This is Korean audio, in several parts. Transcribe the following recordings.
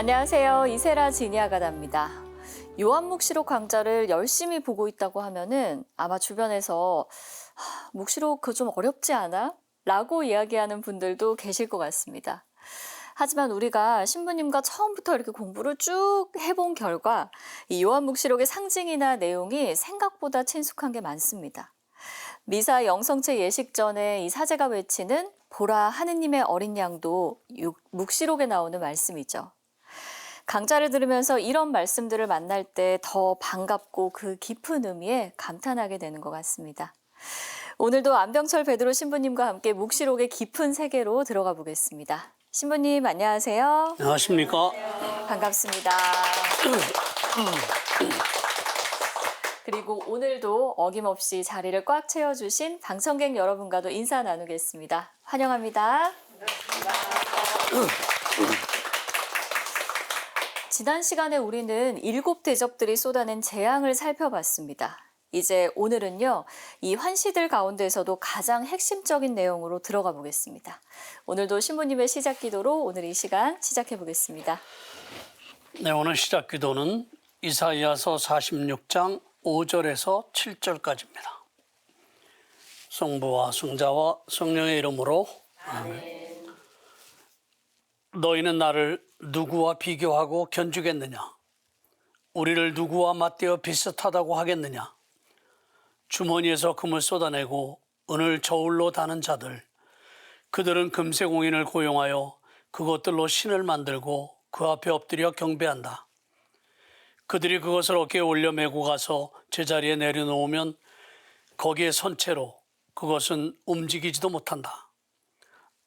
안녕하세요. 이세라 지니아가다입니다. 요한묵시록 강좌를 열심히 보고 있다고 하면은 아마 주변에서 묵시록 그거 좀 어렵지 않아? 라고 이야기하는 분들도 계실 것 같습니다. 하지만 우리가 신부님과 처음부터 이렇게 공부를 쭉 해본 결과 이 요한묵시록의 상징이나 내용이 생각보다 친숙한 게 많습니다. 미사 영성체 예식 전에 이 사제가 외치는 보라 하느님의 어린 양도 묵시록에 나오는 말씀이죠. 강좌를 들으면서 이런 말씀들을 만날 때 더 반갑고 그 깊은 의미에 감탄하게 되는 것 같습니다. 오늘도 안병철 베드로 신부님과 함께 묵시록의 깊은 세계로 들어가 보겠습니다. 신부님 안녕하세요. 안녕하십니까? 반갑습니다. 그리고 오늘도 어김없이 자리를 꽉 채워주신 방청객 여러분과도 인사 나누겠습니다. 환영합니다. 지난 시간에 우리는 7대접들이 쏟아낸 재앙을 살펴봤습니다. 이제 오늘은요, 이 환시들 가운데서도 가장 핵심적인 내용으로 들어가 보겠습니다. 오늘도 신부님의 시작 기도로 오늘 이 시간 시작해 보겠습니다. 네, 오늘 시작 기도는 이사야서 46장 5절에서 7절까지입니다. 성부와 성자와 성령의 이름으로 아멘. 너희는 나를 누구와 비교하고 견주겠느냐? 우리를 누구와 맞대어 비슷하다고 하겠느냐? 주머니에서 금을 쏟아내고 은을 저울로 다는 자들, 그들은 금세 공인을 고용하여 그것들로 신을 만들고 그 앞에 엎드려 경배한다. 그들이 그것을 어깨에 올려 메고 가서 제자리에 내려놓으면 거기에 선 채로 그것은 움직이지도 못한다.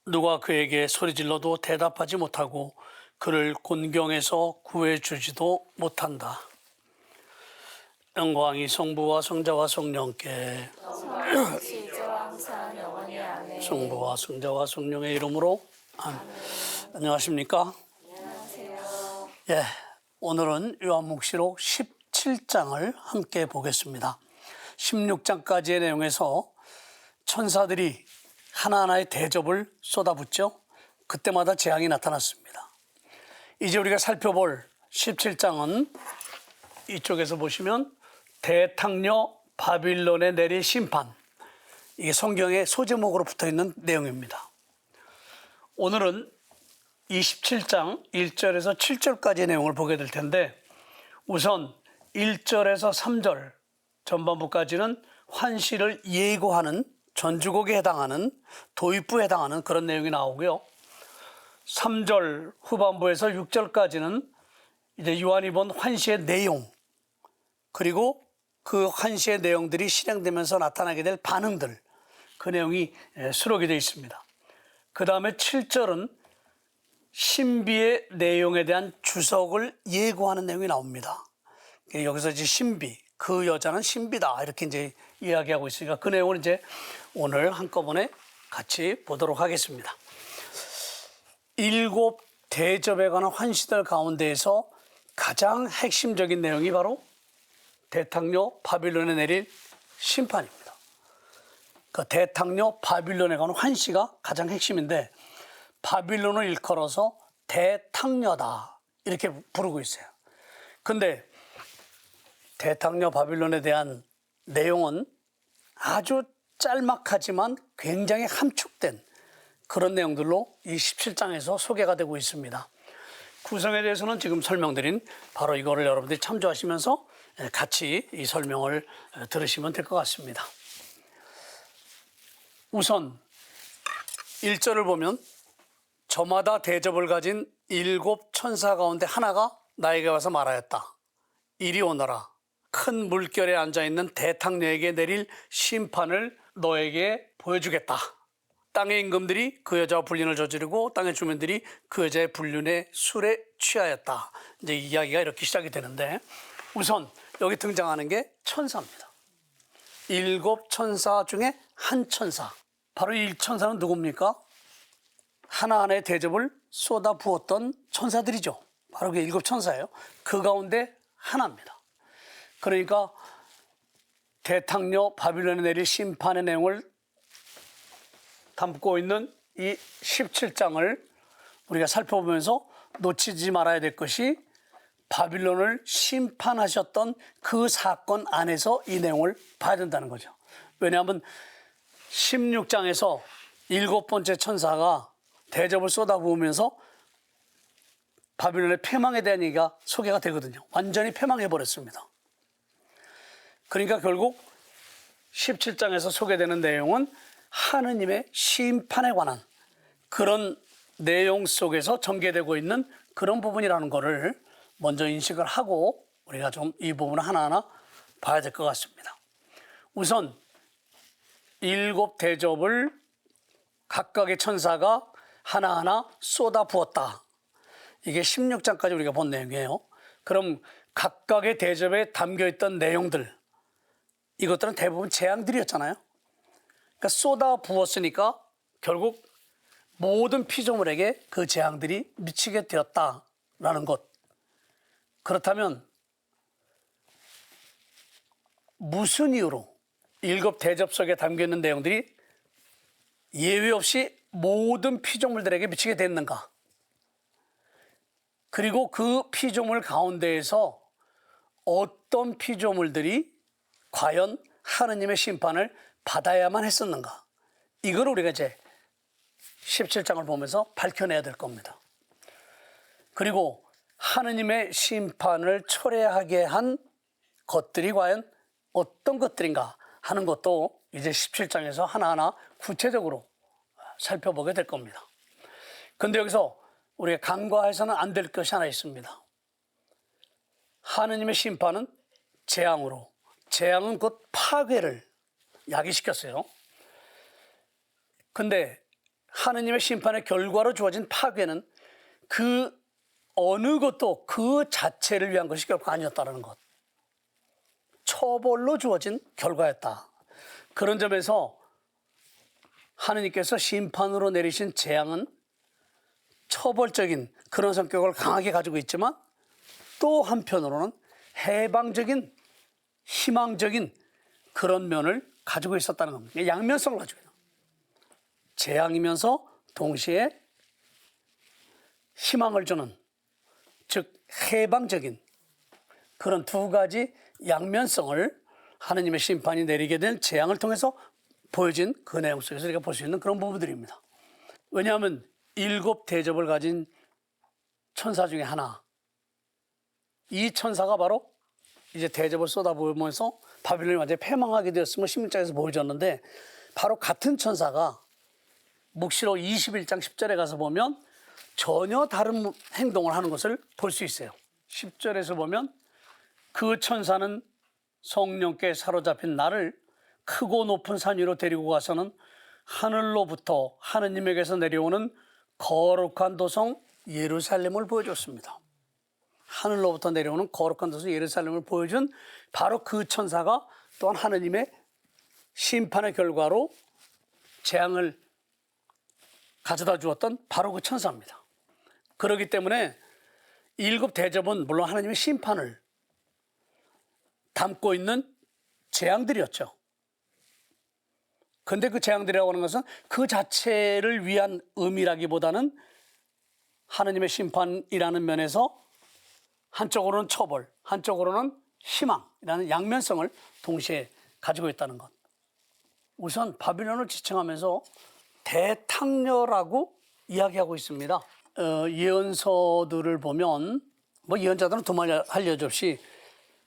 누가 그에게 소리질러도 대답하지 못하고 그를 곤경에서 구해주지도 못한다. 영광이 성부와 성자와 성령께 성부와 성자와 성령의 이름으로 아멘. 안녕하십니까? 안녕하세요. 예, 오늘은 요한묵시록 17장을 함께 보겠습니다. 16장까지의 내용에서 천사들이 하나하나의 대접을 쏟아붓죠. 그때마다 재앙이 나타났습니다. 이제 우리가 살펴볼 17장은 이쪽에서 보시면 대탕녀 바빌론에 내릴 심판, 이게 성경의 소제목으로 붙어있는 내용입니다. 오늘은 27장 1절에서 7절까지의 내용을 보게 될 텐데, 우선 1절에서 3절 전반부까지는 환시를 예고하는 전주곡에 해당하는 도입부에 해당하는 그런 내용이 나오고요. 3절 후반부에서 6절까지는 이제 요한이 본 환시의 내용, 그리고 그 환시의 내용들이 실행되면서 나타나게 될 반응들, 그 내용이 수록이 되어 있습니다. 그 다음에 7절은 신비의 내용에 대한 주석을 예고하는 내용이 나옵니다. 여기서 이제 신비, 그 여자는 신비다, 이렇게 이제 이야기하고 있으니까 그 내용을 이제 오늘 한꺼번에 같이 보도록 하겠습니다. 7 대접에 관한 환시들 가운데에서 가장 핵심적인 내용이 바로 대탕녀 바빌론에 내릴 심판입니다. 그 대탕녀 바빌론에 관한 환시가 가장 핵심인데, 바빌론을 일컬어서 대탕녀다 이렇게 부르고 있어요. 근데 대탕녀 바빌론에 대한 내용은 아주 짤막하지만 굉장히 함축된 그런 내용들로 이 17장에서 소개가 되고 있습니다. 구성에 대해서는 지금 설명드린 바로 이거를 여러분들이 참조하시면서 같이 이 설명을 들으시면 될 것 같습니다. 우선 1절을 보면 저마다 대접을 가진 7 천사 가운데 하나가 나에게 와서 말하였다. 이리 오너라. 큰 물결에 앉아있는 대탕녀에게 내릴 심판을 너에게 보여주겠다. 땅의 임금들이 그 여자와 불륜을 저지르고 땅의 주민들이 그 여자의 불륜에 술에 취하였다. 이제 이야기가 이렇게 시작이 되는데, 우선 여기 등장하는 게 천사입니다. 7 천사 중에 한 천사. 바로 이 천사는 누굽니까? 하나하나의 대접을 쏟아 부었던 천사들이죠. 바로 그 7 천사예요. 그 가운데 하나입니다. 그러니까 대탕녀 바빌론에 내릴 심판의 내용을 담고 있는 이 17장을 우리가 살펴보면서 놓치지 말아야 될 것이 바빌론을 심판하셨던 그 사건 안에서 이 내용을 봐야 된다는 거죠. 왜냐하면 16장에서 7번째 천사가 대접을 쏟아부으면서 바빌론의 패망에 대한 얘기가 소개가 되거든요. 완전히 패망해버렸습니다. 그러니까 결국 17장에서 소개되는 내용은 하느님의 심판에 관한 그런 내용 속에서 전개되고 있는 그런 부분이라는 것을 먼저 인식을 하고 우리가 좀 이 부분을 하나하나 봐야 될 것 같습니다. 우선 7 대접을 각각의 천사가 하나하나 쏟아부었다. 이게 16장까지 우리가 본 내용이에요. 그럼 각각의 대접에 담겨있던 내용들, 이것들은 대부분 재앙들이었잖아요. 그러니까 쏟아부었으니까 결국 모든 피조물에게 그 재앙들이 미치게 되었다라는 것. 그렇다면 무슨 이유로 7 대접 속에 담겨있는 내용들이 예외 없이 모든 피조물들에게 미치게 됐는가? 그리고 그 피조물 가운데에서 어떤 피조물들이 과연 하느님의 심판을 받아야만 했었는가? 이걸 우리가 이제 17장을 보면서 밝혀내야 될 겁니다. 그리고 하느님의 심판을 초래하게 한 것들이 과연 어떤 것들인가 하는 것도 이제 17장에서 하나하나 구체적으로 살펴보게 될 겁니다. 그런데 여기서 우리가 간과해서는 안 될 것이 하나 있습니다. 하느님의 심판은 재앙으로, 재앙은 곧 파괴를 야기시켰어요. 근데 하느님의 심판의 결과로 주어진 파괴는 그 어느 것도 그 자체를 위한 것이 결코 아니었다는 것. 처벌로 주어진 결과였다. 그런 점에서 하느님께서 심판으로 내리신 재앙은 처벌적인 그런 성격을 강하게 가지고 있지만 또 한편으로는 해방적인, 희망적인 그런 면을 가지고 있었다는 겁니다. 양면성을 가지고 있어요. 재앙이면서 동시에 희망을 주는, 즉 해방적인 그런 두 가지 양면성을 하느님의 심판이 내리게 된 재앙을 통해서 보여진 그 내용 속에서 우리가 볼 수 있는 그런 부분들입니다. 왜냐하면 7 대접을 가진 천사 중에 하나, 이 천사가 바로 이제 대접을 쏟아부으면서 바빌론이 완전히 패망하게 되었음을 16장에서 보여줬는데, 바로 같은 천사가 묵시록 21장 10절에 가서 보면 전혀 다른 행동을 하는 것을 볼 수 있어요. 10절에서 보면 그 천사는 성령께 사로잡힌 나를 크고 높은 산 위로 데리고 가서는 하늘로부터 하느님에게서 내려오는 거룩한 도성 예루살렘을 보여줬습니다. 하늘로부터 내려오는 거룩한 도성 예루살렘을 보여준 바로 그 천사가 또한 하느님의 심판의 결과로 재앙을 가져다 주었던 바로 그 천사입니다. 그렇기 때문에 7 대접은 물론 하나님의 심판을 담고 있는 재앙들이었죠. 그런데 그 재앙들이라고 하는 것은 그 자체를 위한 의미라기보다는 하나님의 심판이라는 면에서 한쪽으로는 처벌, 한쪽으로는 희망이라는 양면성을 동시에 가지고 있다는 것. 우선 바빌론을 지칭하면서 대탕려라고 이야기하고 있습니다. 예언서들을 보면 예언자들은 두말할 여지 없이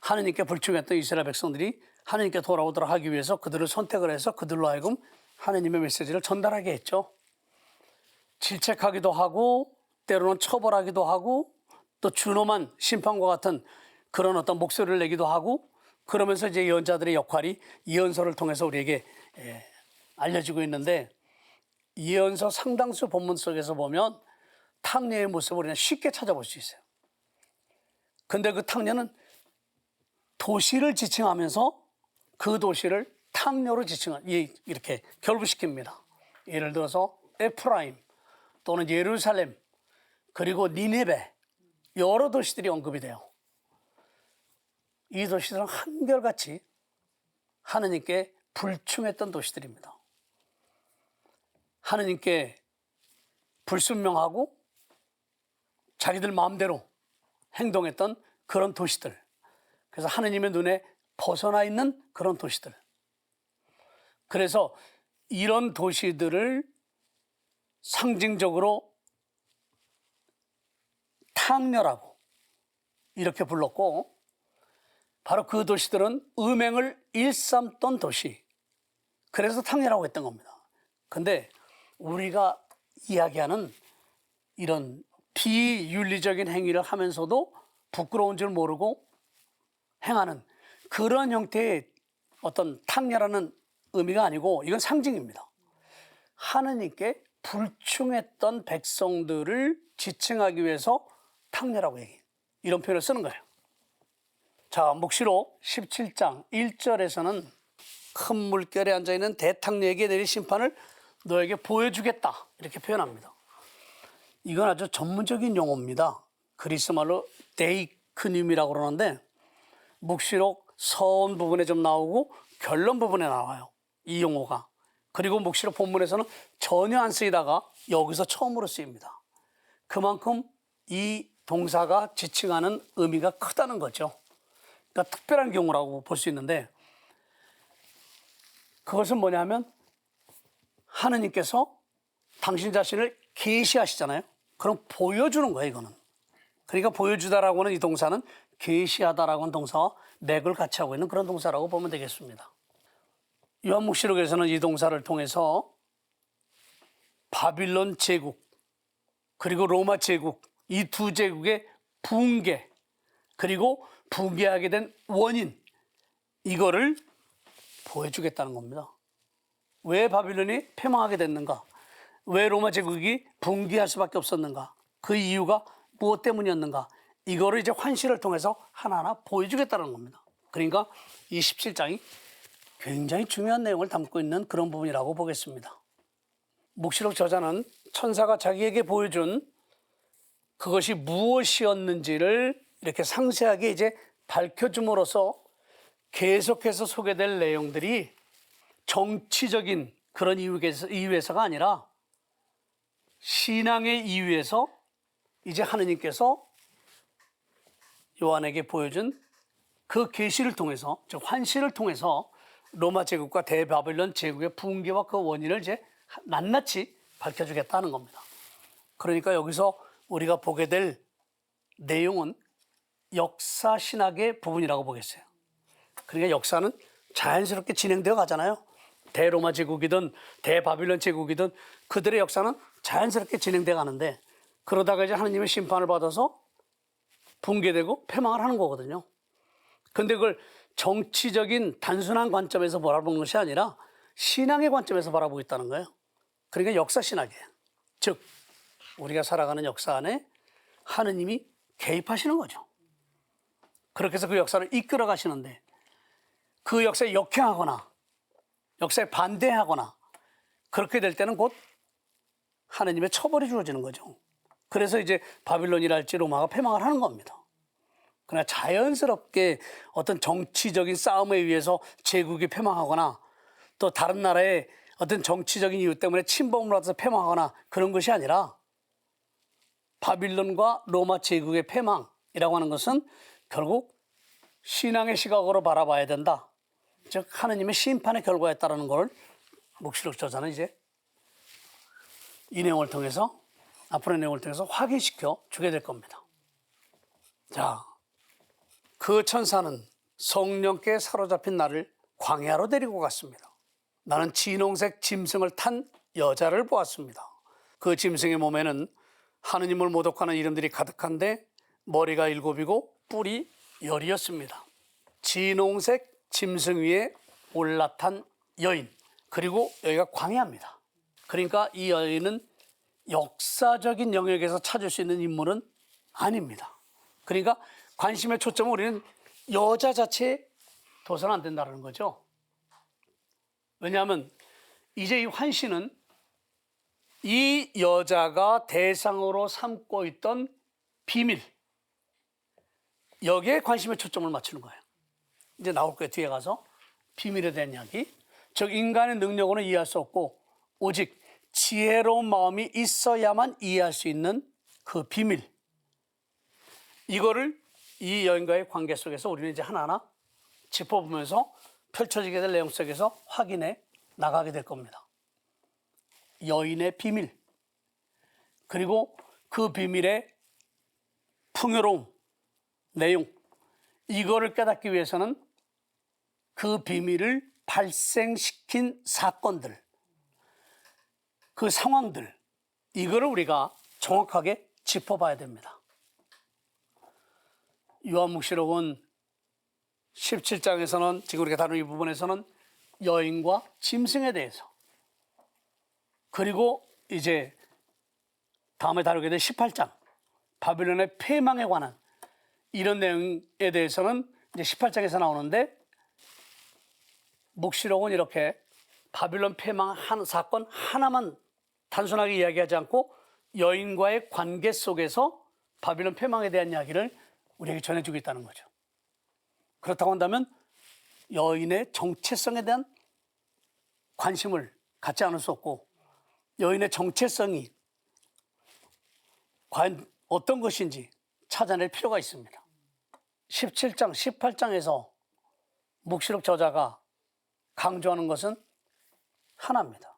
하느님께 불충했던 이스라엘 백성들이 하느님께 돌아오도록 하기 위해서 그들을 선택을 해서 그들로 하여금 하느님의 메시지를 전달하게 했죠. 질책하기도 하고 때로는 처벌하기도 하고 또 준엄한 심판과 같은 그런 어떤 목소리를 내기도 하고, 그러면서 이제 예언자들의 역할이 예언서를 통해서 우리에게 알려지고 있는데, 예언서 상당수 본문 속에서 보면 탕녀의 모습을 우리는 쉽게 찾아볼 수 있어요. 근데 그 탕녀는 도시를 지칭하면서 그 도시를 탕녀로 이렇게 결부시킵니다. 예를 들어서 에프라임 또는 예루살렘 그리고 니네베, 여러 도시들이 언급이 돼요. 이 도시들은 한결같이 하느님께 불충했던 도시들입니다. 하느님께 불순명하고 자기들 마음대로 행동했던 그런 도시들. 그래서 하느님의 눈에 벗어나 있는 그런 도시들. 그래서 이런 도시들을 상징적으로 탕녀라고 이렇게 불렀고, 바로 그 도시들은 음행을 일삼던 도시. 그래서 탕녀라고 했던 겁니다. 근데 우리가 이야기하는 이런 비윤리적인 행위를 하면서도 부끄러운 줄 모르고 행하는 그런 형태의 어떤 탕녀라는 의미가 아니고, 이건 상징입니다. 하느님께 불충했던 백성들을 지칭하기 위해서 탕녀라고 얘기해요. 이런 표현을 쓰는 거예요. 자, 묵시록 17장 1절에서는 큰 물결에 앉아있는 대탕녀에게 내릴 심판을 너에게 보여주겠다, 이렇게 표현합니다. 이건 아주 전문적인 용어입니다. 그리스 말로 데이크님이라고 그러는데, 묵시록 서원 부분에 좀 나오고 결론 부분에 나와요, 이 용어가. 그리고 묵시록 본문에서는 전혀 안 쓰이다가 여기서 처음으로 쓰입니다. 그만큼 이 동사가 지칭하는 의미가 크다는 거죠. 그러니까 특별한 경우라고 볼 수 있는데, 그것은 뭐냐면 하느님께서 당신 자신을 계시하시잖아요. 그럼 보여주는 거예요, 이거는. 그러니까 보여주다라고 하는 이 동사는 계시하다라고 하는 동사와 맥을 같이 하고 있는 그런 동사라고 보면 되겠습니다. 요한묵시록에서는 이 동사를 통해서 바빌론 제국 그리고 로마 제국, 이 두 제국의 붕괴, 그리고 붕괴하게 된 원인, 이거를 보여주겠다는 겁니다. 왜 바빌론이 패망하게 됐는가? 왜 로마 제국이 붕괴할 수밖에 없었는가? 그 이유가 무엇 때문이었는가? 이거를 이제 환시를 통해서 하나하나 보여주겠다는 겁니다. 그러니까 이 17장이 굉장히 중요한 내용을 담고 있는 그런 부분이라고 보겠습니다. 묵시록 저자는 천사가 자기에게 보여준 그것이 무엇이었는지를 이렇게 상세하게 이제 밝혀줌으로써 계속해서 소개될 내용들이 정치적인 그런 이유에서가 아니라 신앙의 이유에서 이제 하느님께서 요한에게 보여준 그 계시를 통해서, 즉 환시를 통해서 로마 제국과 대바빌론 제국의 붕괴와 그 원인을 이제 낱낱이 밝혀주겠다는 겁니다. 그러니까 여기서 우리가 보게 될 내용은 역사 신학의 부분이라고 보겠어요. 그러니까 역사는 자연스럽게 진행되어 가잖아요. 대로마 제국이든 대바빌론 제국이든 그들의 역사는 자연스럽게 진행되어 가는데, 그러다가 이제 하느님의 심판을 받아서 붕괴되고 패망을 하는 거거든요. 근데 그걸 정치적인 단순한 관점에서 바라보는 것이 아니라 신앙의 관점에서 바라보고 있다는 거예요. 그러니까 역사 신학이에요. 즉 우리가 살아가는 역사 안에 하느님이 개입하시는 거죠. 그렇게 해서 그 역사를 이끌어 가시는데, 그 역사에 역행하거나 역사에 반대하거나 그렇게 될 때는 곧 하느님의 처벌이 주어지는 거죠. 그래서 이제 바빌론이랄지 로마가 패망을 하는 겁니다. 그러나 자연스럽게 어떤 정치적인 싸움에 의해서 제국이 패망하거나 또 다른 나라의 어떤 정치적인 이유 때문에 침범을 받아서 패망하거나 그런 것이 아니라, 바빌론과 로마 제국의 패망이라고 하는 것은 결국 신앙의 시각으로 바라봐야 된다. 즉 하느님의 심판의 결과에 따르는 걸 묵시록 저자는 이제 이 내용을 통해서, 앞으로의 내용을 통해서 확인시켜 주게 될 겁니다. 자, 그 천사는 성령께 사로잡힌 나를 광야로 데리고 갔습니다. 나는 진홍색 짐승을 탄 여자를 보았습니다. 그 짐승의 몸에는 하느님을 모독하는 이름들이 가득한데 머리가 7이고 뿔이 10이었습니다. 진홍색 짐승 위에 올라탄 여인, 그리고 여기가 광야입니다. 그러니까 이 여인은 역사적인 영역에서 찾을 수 있는 인물은 아닙니다. 그러니까 관심의 초점은 우리는 여자 자체에 둬서는 안 된다는 거죠. 왜냐하면 이제 이 환시는 이 여자가 대상으로 삼고 있던 비밀, 여기에 관심의 초점을 맞추는 거예요. 이제 나올 거예요, 뒤에 가서. 비밀에 대한 이야기. 즉 인간의 능력으로는 이해할 수 없고 오직 지혜로운 마음이 있어야만 이해할 수 있는 그 비밀, 이거를 이 여인과의 관계 속에서 우리는 이제 하나하나 짚어보면서 펼쳐지게 될 내용 속에서 확인해 나가게 될 겁니다. 여인의 비밀, 그리고 그 비밀의 풍요로움, 내용, 이거를 깨닫기 위해서는 그 비밀을 발생시킨 사건들, 그 상황들, 이거를 우리가 정확하게 짚어봐야 됩니다. 요한묵시록은 17장에서는 지금 우리가 다룬 이 부분에서는 여인과 짐승에 대해서, 그리고 이제 다음에 다루게 될 18장 바빌론의 패망에 관한 이런 내용에 대해서는 이제 18장에서 나오는데, 묵시록은 이렇게 바빌론 패망한 사건 하나만 단순하게 이야기하지 않고 여인과의 관계 속에서 바빌론 패망에 대한 이야기를 우리에게 전해주고 있다는 거죠. 그렇다고 한다면 여인의 정체성에 대한 관심을 갖지 않을 수 없고, 여인의 정체성이 과연 어떤 것인지 찾아낼 필요가 있습니다. 17장, 18장에서 묵시록 저자가 강조하는 것은 하나입니다.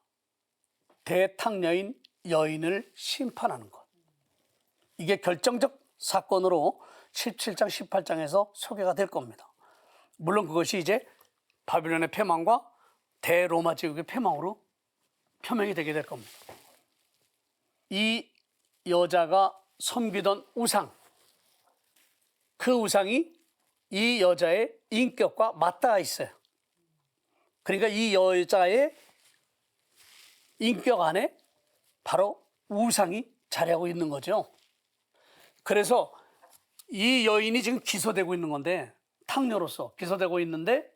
대탕여인 여인을 심판하는 것. 이게 결정적 사건으로 17장, 18장에서 소개가 될 겁니다. 물론 그것이 이제 바빌론의 패망과 대로마 제국의 패망으로 표명이 되게 될 겁니다. 이 여자가 섬기던 우상, 그 우상이 이 여자의 인격과 맞닿아 있어요. 그러니까 이 여자의 인격 안에 바로 우상이 자리하고 있는 거죠. 그래서 이 여인이 지금 기소되고 있는 건데, 탕녀로서 기소되고 있는데,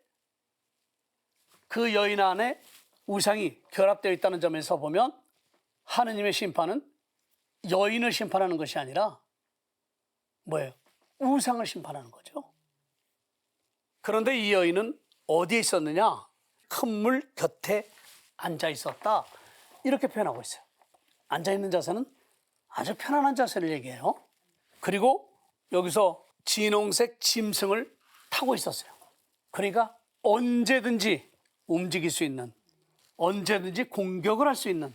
그 여인 안에 우상이 결합되어 있다는 점에서 보면 하느님의 심판은 여인을 심판하는 것이 아니라 뭐예요? 우상을 심판하는 거죠. 그런데 이 여인은 어디에 있었느냐? 큰 물 곁에 앉아 있었다, 이렇게 표현하고 있어요. 앉아 있는 자세는 아주 편안한 자세를 얘기해요. 그리고 여기서 진홍색 짐승을 타고 있었어요. 그러니까 언제든지 움직일 수 있는, 언제든지 공격을 할 수 있는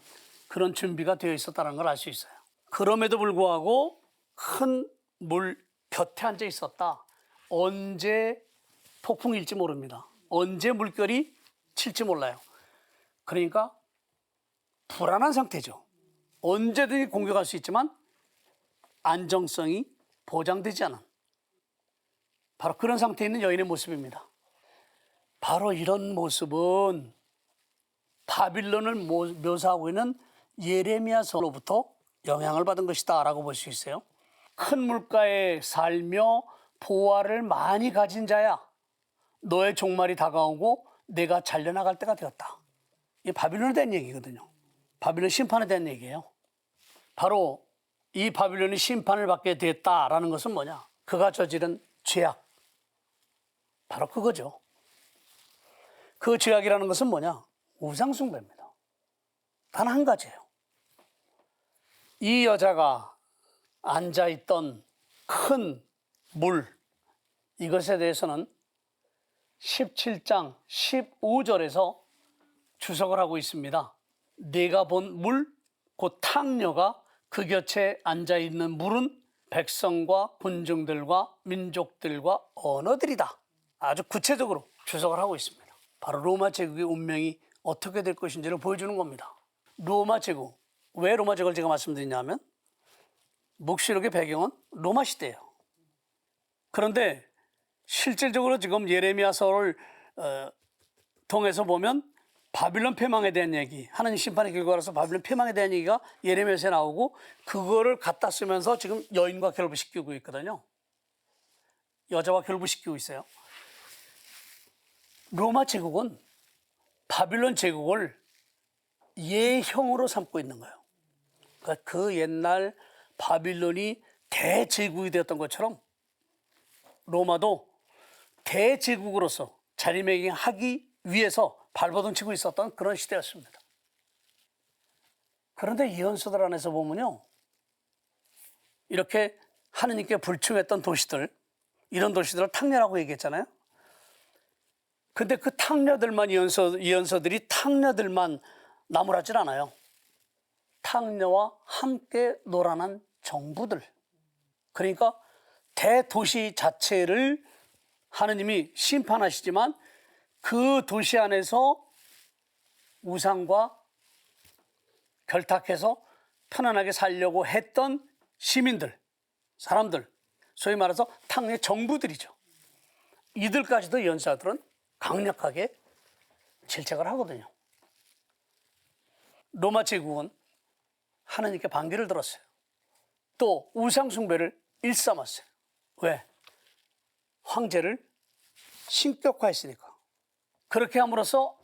그런 준비가 되어 있었다는 걸 알 수 있어요. 그럼에도 불구하고 큰 물 곁에 앉아 있었다. 언제 폭풍일지 모릅니다. 언제 물결이 칠지 몰라요. 그러니까 불안한 상태죠. 언제든지 공격할 수 있지만 안정성이 보장되지 않은, 바로 그런 상태에 있는 여인의 모습입니다. 바로 이런 모습은 바빌론을 묘사하고 있는 예레미야서로부터 영향을 받은 것이다 라고 볼 수 있어요. 큰 물가에 살며 보화를 많이 가진 자야, 너의 종말이 다가오고 내가 잘려나갈 때가 되었다. 이게 바빌론에 대한 얘기거든요. 바빌론 심판에 대한 얘기예요. 바로 이 바빌론이 심판을 받게 됐다라는 것은 뭐냐? 그가 저지른 죄악, 바로 그거죠. 그 죄악이라는 것은 뭐냐? 우상숭배입니다. 단 한 가지예요. 이 여자가 앉아있던 큰 물, 이것에 대해서는 17장 15절에서 주석을 하고 있습니다. 네가 본 물, 곧 탕녀가 그 곁에 앉아있는 물은 백성과 군중들과 민족들과 언어들이다. 아주 구체적으로 주석을 하고 있습니다. 바로 로마 제국의 운명이 어떻게 될 것인지를 보여주는 겁니다. 로마 제국, 왜 로마 제국을 제가 말씀드리냐면 묵시록의 배경은 로마 시대예요. 그런데 실질적으로 지금 예레미야서를 통해서 보면 바빌론 패망에 대한 얘기, 하나님 심판의 결과로서 바빌론 패망에 대한 얘기가 예레미야서에 나오고, 그거를 갖다 쓰면서 지금 여인과 결부시키고 있거든요. 여자와 결부시키고 있어요. 로마 제국은 바빌론 제국을 예형으로 삼고 있는 거예요. 그러니까 그 옛날 바빌론이 대제국이 되었던 것처럼 로마도 대제국으로서 자리매김하기 위해서 발버둥 치고 있었던 그런 시대였습니다. 그런데 예언서들 안에서 보면요, 이렇게 하느님께 불충했던 도시들, 이런 도시들을 탕녀라고 얘기했잖아요. 근데 그 탕녀들만, 예언서들이 탕녀들만 나무라질 않아요. 탕녀와 함께 놀아난 정부들, 그러니까 대도시 자체를 하느님이 심판하시지만 그 도시 안에서 우상과 결탁해서 편안하게 살려고 했던 시민들, 사람들, 소위 말해서 탕녀 정부들이죠. 이들까지도 예언자들은 강력하게 질책을 하거든요. 로마 제국은 하나님께 반기를 들었어요. 또 우상 숭배를 일삼았어요. 왜? 황제를 신격화했으니까. 그렇게 함으로써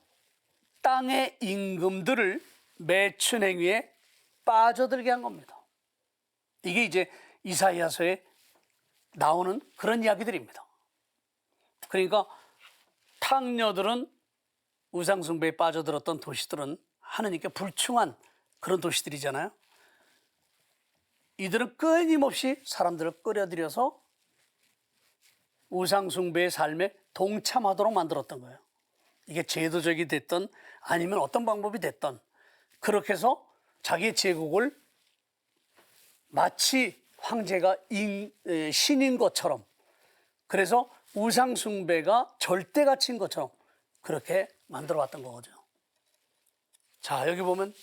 땅의 임금들을 매춘 행위에 빠져들게 한 겁니다. 이게 이제 이사야서에 나오는 그런 이야기들입니다. 그러니까 탕녀들은 우상 숭배에 빠져들었던 도시들은 하느님께 불충한 그런 도시들이잖아요. 이들은 끊임없이 사람들을 끌어들여서 우상 숭배의 삶에 동참하도록 만들었던 거예요. 이게 제도적이 됐던 아니면 어떤 방법이 됐던, 그렇게 해서 자기의 제국을 마치 황제가 신인 것처럼, 그래서 우상 숭배가 절대가치인 것처럼 그렇게 만들어 왔던 거죠. 자, 여기 보면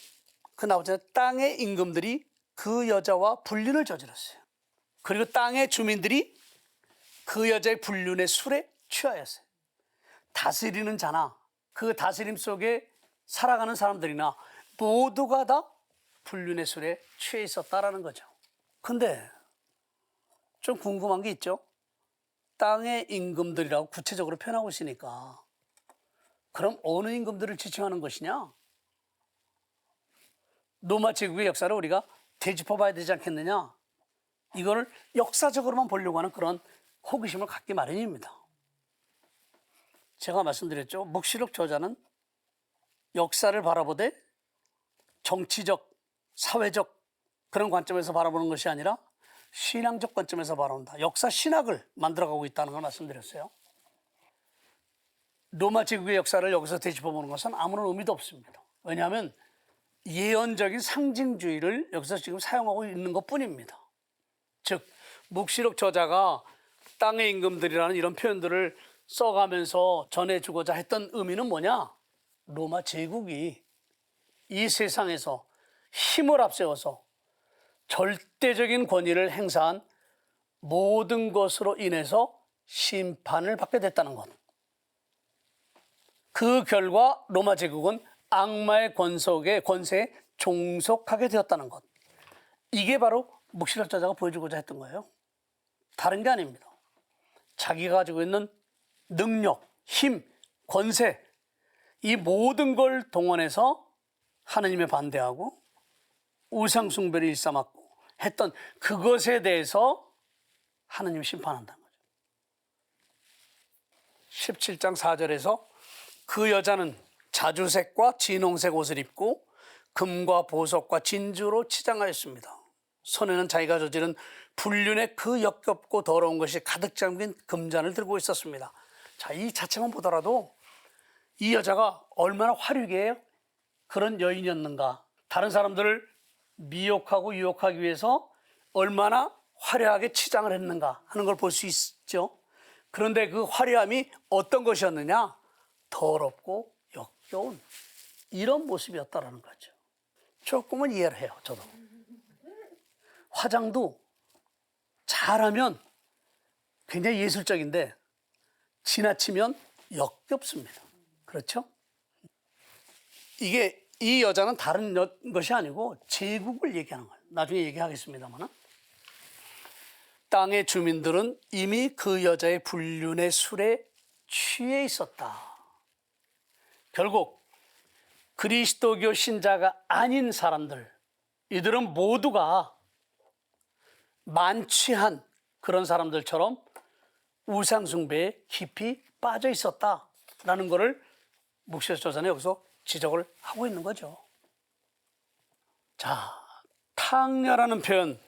그 나오잖아요. 땅의 임금들이 그 여자와 불륜을 저질렀어요. 그리고 땅의 주민들이 그 여자의 불륜의 술에 취하였어요. 다스리는 자나 그 다스림 속에 살아가는 사람들이나 모두가 다 불륜의 술에 취해 있었다라는 거죠. 근데 좀 궁금한 게 있죠. 땅의 임금들이라고 구체적으로 표현하고 있으니까 그럼 어느 임금들을 지칭하는 것이냐? 로마 제국의 역사를 우리가 되짚어 봐야 되지 않겠느냐? 이거를 역사적으로만 보려고 하는 그런 호기심을 갖기 마련입니다. 제가 말씀드렸죠. 묵시록 저자는 역사를 바라보되 정치적, 사회적 그런 관점에서 바라보는 것이 아니라 신앙적 관점에서 바라본다. 역사 신학을 만들어가고 있다는 걸 말씀드렸어요. 로마 제국의 역사를 여기서 되짚어보는 것은 아무런 의미도 없습니다. 왜냐하면 예언적인 상징주의를 여기서 지금 사용하고 있는 것뿐입니다. 즉 묵시록 저자가 땅의 임금들이라는 이런 표현들을 써가면서 전해주고자 했던 의미는 뭐냐? 로마 제국이 이 세상에서 힘을 앞세워서 절대적인 권위를 행사한 모든 것으로 인해서 심판을 받게 됐다는 것. 그 결과 로마 제국은 악마의 권세에 종속하게 되었다는 것. 이게 바로 묵시록 저자가 보여주고자 했던 거예요. 다른 게 아닙니다. 자기가 가지고 있는 능력, 힘, 권세, 이 모든 걸 동원해서 하느님에 반대하고 우상 숭배를 일삼았고 했던 그것에 대해서 하느님이 심판한다는 거죠. 17장 4절에서 그 여자는 자주색과 진홍색 옷을 입고 금과 보석과 진주로 치장하였습니다. 손에는 자기가 저지른 불륜의 그 역겹고 더러운 것이 가득 잠긴 금잔을 들고 있었습니다. 자, 이 자체만 보더라도 이 여자가 얼마나 화류계의 그런 여인이었는가, 다른 사람들을 미혹하고 유혹하기 위해서 얼마나 화려하게 치장을 했는가 하는 걸 볼 수 있죠. 그런데 그 화려함이 어떤 것이었느냐? 더럽고 역겨운 이런 모습이었다라는 거죠. 조금은 이해를 해요, 저도. 화장도 잘하면 굉장히 예술적인데 지나치면 역겹습니다. 그렇죠? 이게 이 여자는 다른 것이 아니고 제국을 얘기하는 거예요. 나중에 얘기하겠습니다만, 땅의 주민들은 이미 그 여자의 불륜의 술에 취해 있었다. 결국 그리스도교 신자가 아닌 사람들, 이들은 모두가 만취한 그런 사람들처럼 우상숭배에 깊이 빠져 있었다라는 것을 묵시록 저자는 여기서 지적을 하고 있는 거죠. 자, 탕녀라는 표현,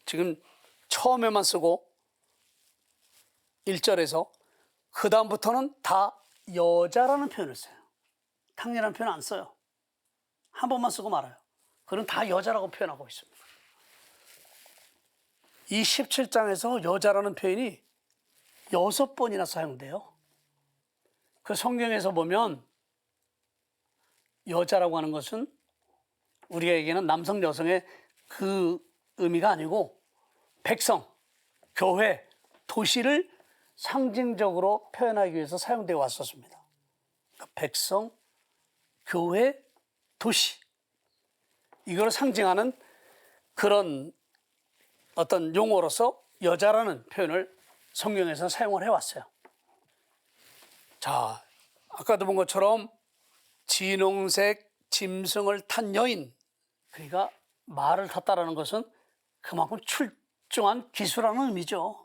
지금 처음에만 쓰고 1절에서 그 다음부터는 다 여자라는 표현을 써요. 탕녀라는 표현 안 써요. 한 번만 쓰고 말아요. 그럼 다 여자라고 표현하고 있습니다. 이 17장에서 여자라는 표현이 6번이나 사용돼요. 그 성경에서 보면 여자라고 하는 것은 우리가 얘기하는 남성, 여성의 그 의미가 아니고 백성, 교회, 도시를 상징적으로 표현하기 위해서 사용되어 왔었습니다. 그러니까 백성, 교회, 도시, 이걸 상징하는 그런 어떤 용어로서 여자라는 표현을 성경에서 사용을 해왔어요. 자, 아까도 본 것처럼 진홍색 짐승을 탄 여인, 그러니까 말을 탔다라는 것은 그만큼 출중한 기술하는 의미죠.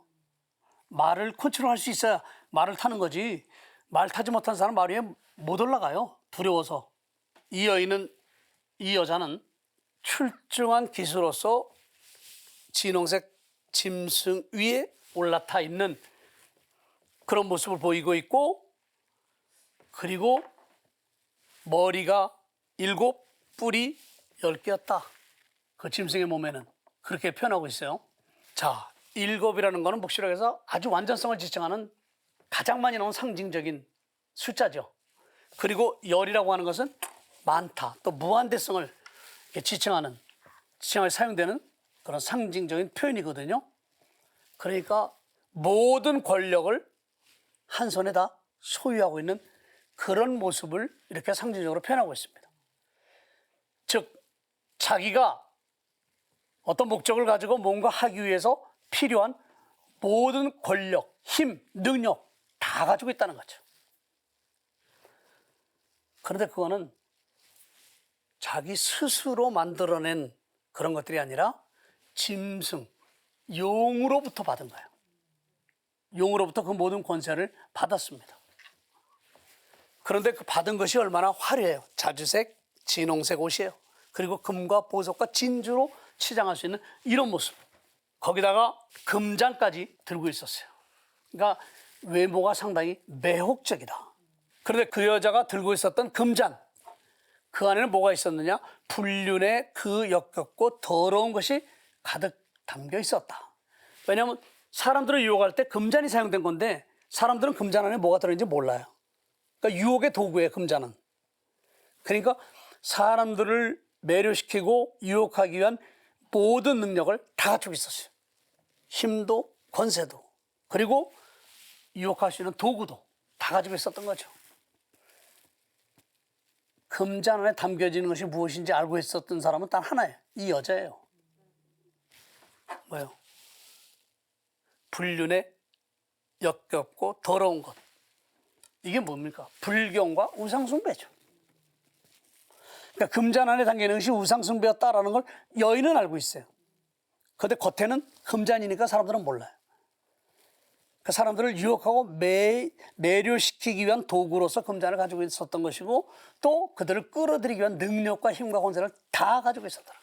말을 컨트롤할 수 있어야 말을 타는 거지. 말 타지 못한 사람 말 위에 못 올라가요. 두려워서. 이 여자는 출중한 기수로서 진홍색 짐승 위에 올라타 있는 그런 모습을 보이고 있고, 그리고 머리가 7, 뿔이 10개였다. 그 짐승의 몸에는 그렇게 표현하고 있어요. 자, 7이라는 거는 묵시록에서 아주 완전성을 지칭하는 가장 많이 나온 상징적인 숫자죠. 그리고 10이라고 하는 것은 많다, 또 무한대성을 지칭하는, 지칭할 사용되는 그런 상징적인 표현이거든요. 그러니까 모든 권력을 한 손에 다 소유하고 있는 그런 모습을 이렇게 상징적으로 표현하고 있습니다. 즉, 자기가 어떤 목적을 가지고 뭔가 하기 위해서 필요한 모든 권력, 힘, 능력 다 가지고 있다는 거죠. 그런데 그거는 자기 스스로 만들어낸 그런 것들이 아니라 짐승, 용으로부터 받은 거예요. 용으로부터 그 모든 권세를 받았습니다. 그런데 그 받은 것이 얼마나 화려해요. 자주색, 진홍색 옷이에요. 그리고 금과 보석과 진주로 치장할 수 있는 이런 모습. 거기다가 금잔까지 들고 있었어요. 그러니까 외모가 상당히 매혹적이다. 그런데 그 여자가 들고 있었던 금잔, 그 안에는 뭐가 있었느냐? 불륜의 그 역겹고 더러운 것이 가득 담겨 있었다. 왜냐하면 사람들을 유혹할 때 금잔이 사용된 건데 사람들은 금잔 안에 뭐가 들어있는지 몰라요. 그러니까 유혹의 도구예요, 금잔은. 그러니까 사람들을 매료시키고 유혹하기 위한 모든 능력을 다 갖추고 있었어요. 힘도 권세도, 그리고 유혹할 수 있는 도구도 다 가지고 있었던 거죠. 금잔 안에 담겨지는 것이 무엇인지 알고 있었던 사람은 단 하나예요. 이 여자예요. 뭐예요? 불륜의 역겹고 더러운 것. 이게 뭡니까? 불경과 우상숭배죠. 그러니까 금잔 안에 담기는 것이 우상숭배였다라는 걸 여인은 알고 있어요. 그런데 겉에는 금잔이니까 사람들은 몰라요. 그 사람들을 유혹하고 매료시키기 위한 도구로서 금잔을 가지고 있었던 것이고, 또 그들을 끌어들이기 위한 능력과 힘과 권세를 다 가지고 있었더라.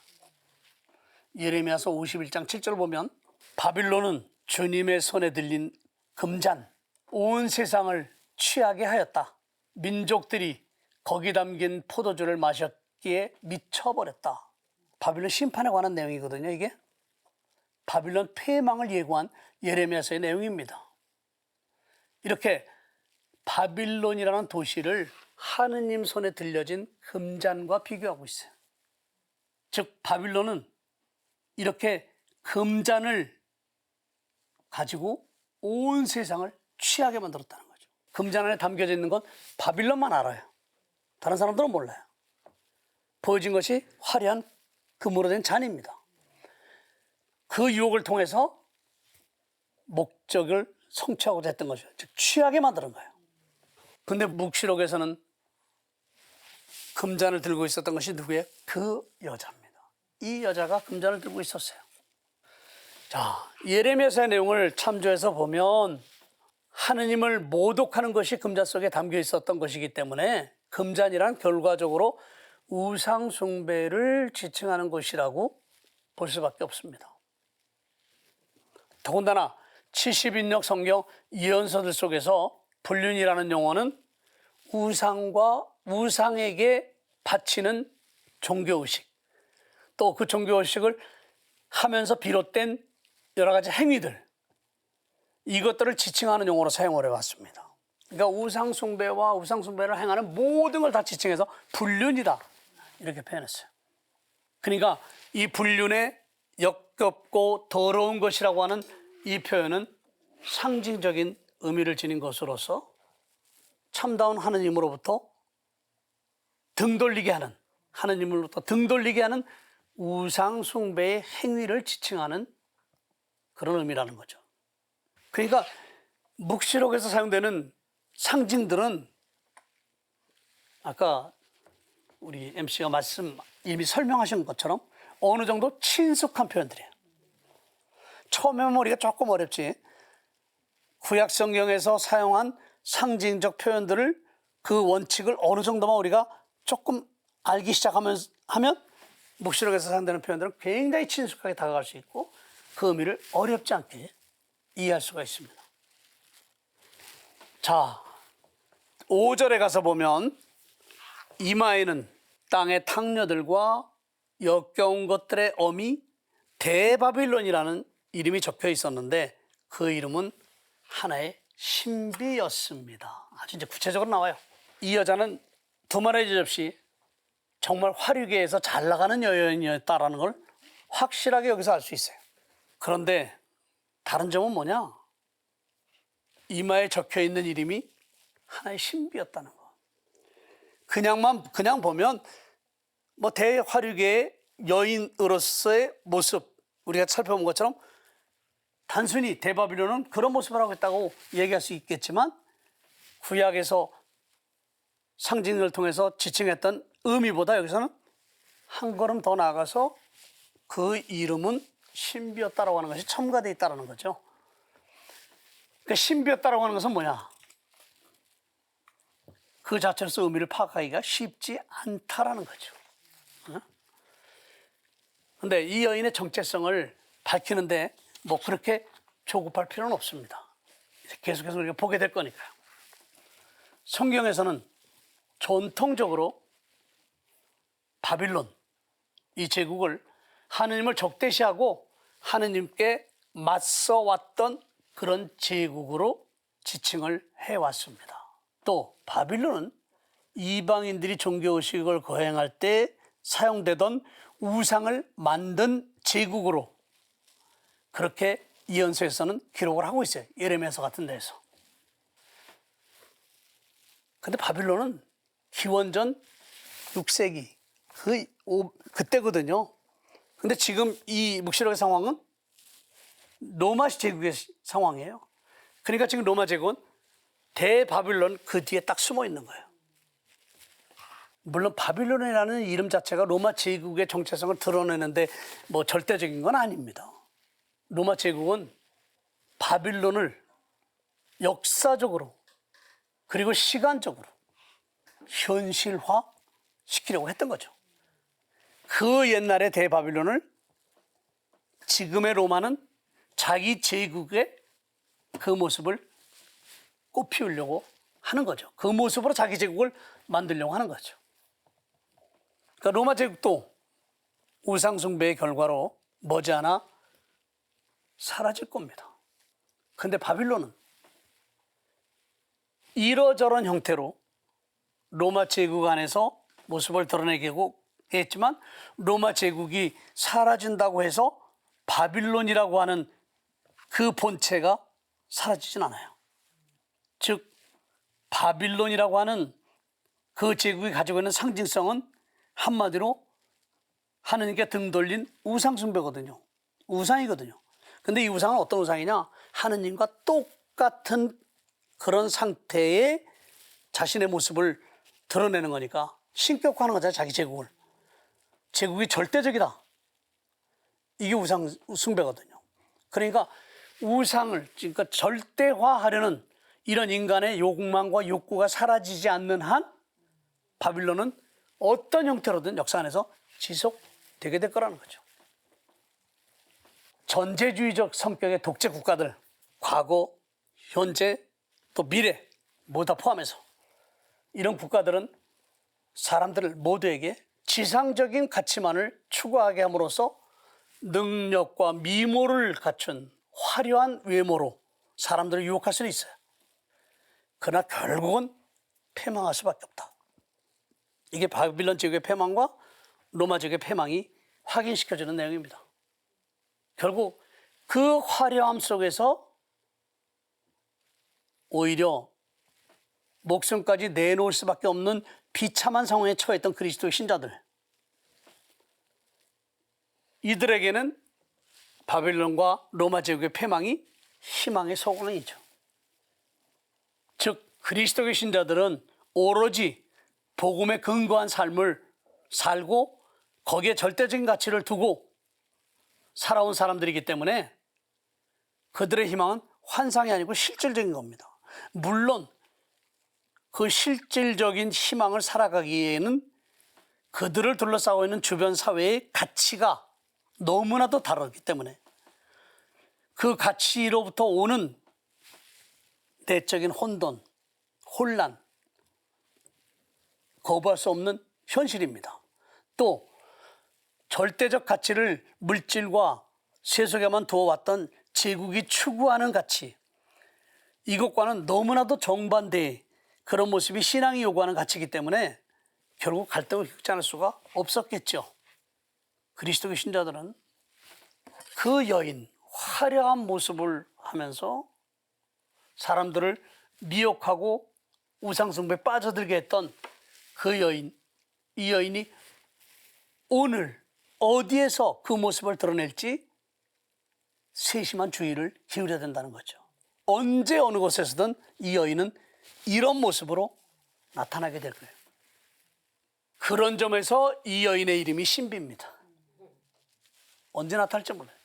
예레미야서 51장 7절 보면 바빌론은 주님의 손에 들린 금잔, 온 세상을 취하게 하였다. 민족들이 거기 담긴 포도주를 마셨기에 미쳐버렸다. 바빌론 심판에 관한 내용이거든요, 이게. 바빌론 폐망을 예고한 예레미야서의 내용입니다. 이렇게 바빌론이라는 도시를 하느님 손에 들려진 금잔과 비교하고 있어요. 즉, 바빌론은 이렇게 금잔을 가지고 온 세상을 취하게 만들었다는 거죠. 금잔 안에 담겨져 있는 건 바빌론만 알아요. 다른 사람들은 몰라요. 보여진 것이 화려한 금으로 된 잔입니다. 그 유혹을 통해서 목적을 성취하고자 했던 거죠. 즉, 취하게 만드는 거예요. 근데 묵시록에서는 금잔을 들고 있었던 것이 누구예요? 그 여자입니다. 이 여자가 금잔을 들고 있었어요. 자, 예레미야서의 내용을 참조해서 보면 하느님을 모독하는 것이 금잔 속에 담겨 있었던 것이기 때문에 금잔이란 결과적으로 우상 숭배를 지칭하는 것이라고 볼 수밖에 없습니다. 더군다나 70인역 성경 예언서들 속에서 불륜이라는 용어는 우상과 우상에게 바치는 종교의식, 또 그 종교의식을 하면서 비롯된 여러 가지 행위들, 이것들을 지칭하는 용어로 사용을 해왔습니다. 그러니까 우상숭배와 우상숭배를 행하는 모든 걸 다 지칭해서 불륜이다, 이렇게 표현했어요. 그러니까 이 불륜의 역겹고 더러운 것이라고 하는 이 표현은 상징적인 의미를 지닌 것으로서 참다운 하느님으로부터 등 돌리게 하는, 하느님으로부터 등 돌리게 하는 우상숭배의 행위를 지칭하는 그런 의미라는 거죠. 그러니까 묵시록에서 사용되는 상징들은 아까 우리 MC가 이미 설명하신 것처럼 어느 정도 친숙한 표현들이에요. 처음에는 우리가 조금 어렵지. 구약 성경에서 사용한 상징적 표현들을, 그 원칙을 어느 정도만 우리가 조금 알기 시작하면 묵시록에서 사용되는 표현들은 굉장히 친숙하게 다가갈 수 있고 그 의미를 어렵지 않게 이해할 수가 있습니다. 자, 5절에 가서 보면 이마에는 땅의 탕녀들과 역겨운 것들의 어미 대바빌론이라는 이름이 적혀 있었는데 그 이름은 하나의 신비였습니다. 아주 이제 구체적으로 나와요. 이 여자는 두말의 질 없이 정말 화류계에서 잘 나가는 여인이었다라는 걸 확실하게 여기서 알 수 있어요. 그런데 다른 점은 뭐냐? 이마에 적혀 있는 이름이 하나의 신비였다는 거. 그냥 보면 뭐 대화류계의 여인으로서의 모습, 우리가 살펴본 것처럼 단순히 대바빌론은 그런 모습을 하고 있다고 얘기할 수 있겠지만 구약에서 상징을 통해서 지칭했던 의미보다 여기서는 한 걸음 더 나아가서 그 이름은 신비였다라고 하는 것이 첨가되어 있다는 거죠. 그러니까 신비였다라고 하는 것은 뭐냐? 그 자체로서 의미를 파악하기가 쉽지 않다라는 거죠. 그런데 이 여인의 정체성을 밝히는데 뭐 그렇게 조급할 필요는 없습니다. 계속해서 우리가 보게 될 거니까요. 성경에서는 전통적으로 바빌론, 이 제국을 하느님을 적대시하고 하느님께 맞서 왔던 그런 제국으로 지칭을 해왔습니다. 또 바빌론은 이방인들이 종교의식을 거행할 때 사용되던 우상을 만든 제국으로 그렇게 예언서에서는 기록을 하고 있어요. 예레미야서 같은 데서. 근데 바빌론은 기원전 6세기 그때거든요. 근데 지금 이 묵시록의 상황은 로마 제국의 상황이에요. 그러니까 지금 로마 제국은 대바빌론 그 뒤에 딱 숨어 있는 거예요. 물론 바빌론이라는 이름 자체가 로마 제국의 정체성을 드러내는데 뭐 절대적인 건 아닙니다. 로마 제국은 바빌론을 역사적으로 그리고 시간적으로 현실화 시키려고 했던 거죠. 그 옛날의 대바빌론을 지금의 로마는 자기 제국의 그 모습을 꽃피우려고 하는 거죠. 그 모습으로 자기 제국을 만들려고 하는 거죠. 그러니까 로마 제국도 우상숭배의 결과로 머지않아 사라질 겁니다. 근데 바빌론은 이러저런 형태로 로마 제국 안에서 모습을 드러내고 했지만 로마 제국이 사라진다고 해서 바빌론이라고 하는 그 본체가 사라지진 않아요. 즉 바빌론이라고 하는 그 제국이 가지고 있는 상징성은 한마디로 하느님께 등 돌린 우상숭배거든요. 우상이거든요. 근데 이 우상은 어떤 우상이냐? 하느님과 똑같은 그런 상태의 자신의 모습을 드러내는 거니까 신격화하는 거잖아요. 자기 제국을. 제국이 절대적이다. 이게 우상 숭배거든요. 그러니까 우상을 그러니까 절대화하려는 이런 인간의 욕망과 욕구가 사라지지 않는 한 바빌론은 어떤 형태로든 역사 안에서 지속되게 될 거라는 거죠. 전제주의적 성격의 독재 국가들, 과거, 현재, 또 미래 모두 다 포함해서 이런 국가들은 사람들을 모두에게 지상적인 가치만을 추구하게 함으로써 능력과 미모를 갖춘 화려한 외모로 사람들을 유혹할 수는 있어요. 그러나 결국은 패망할 수밖에 없다. 이게 바빌론 제국의 패망과 로마 제국의 패망이 확인시켜주는 내용입니다. 결국 그 화려함 속에서 오히려 목숨까지 내놓을 수밖에 없는 비참한 상황에 처했던 그리스도의 신자들, 이들에게는 바빌론과 로마 제국의 패망이 희망의 소망이죠. 즉 그리스도의 신자들은 오로지 복음에 근거한 삶을 살고 거기에 절대적인 가치를 두고 살아온 사람들이기 때문에 그들의 희망은 환상이 아니고 실질적인 겁니다. 물론 그 실질적인 희망을 살아가기에는 그들을 둘러싸고 있는 주변 사회의 가치가 너무나도 다르기 때문에 그 가치로부터 오는 내적인 혼돈, 혼란, 거부할 수 없는 현실입니다. 또 절대적 가치를 물질과 세속에만 두어왔던 제국이 추구하는 가치, 이것과는 너무나도 정반대의 그런 모습이 신앙이 요구하는 가치이기 때문에 결국 갈등을 겪지 않을 수가 없었겠죠. 그리스도의 신자들은 그 여인, 화려한 모습을 하면서 사람들을 미혹하고 우상숭배에 빠져들게 했던 그 여인, 이 여인이 오늘 어디에서 그 모습을 드러낼지 세심한 주의를 기울여야 된다는 거죠. 언제 어느 곳에서든 이 여인은 이런 모습으로 나타나게 될 거예요. 그런 점에서 이 여인의 이름이 신비입니다. 언제 나타날지 몰라요.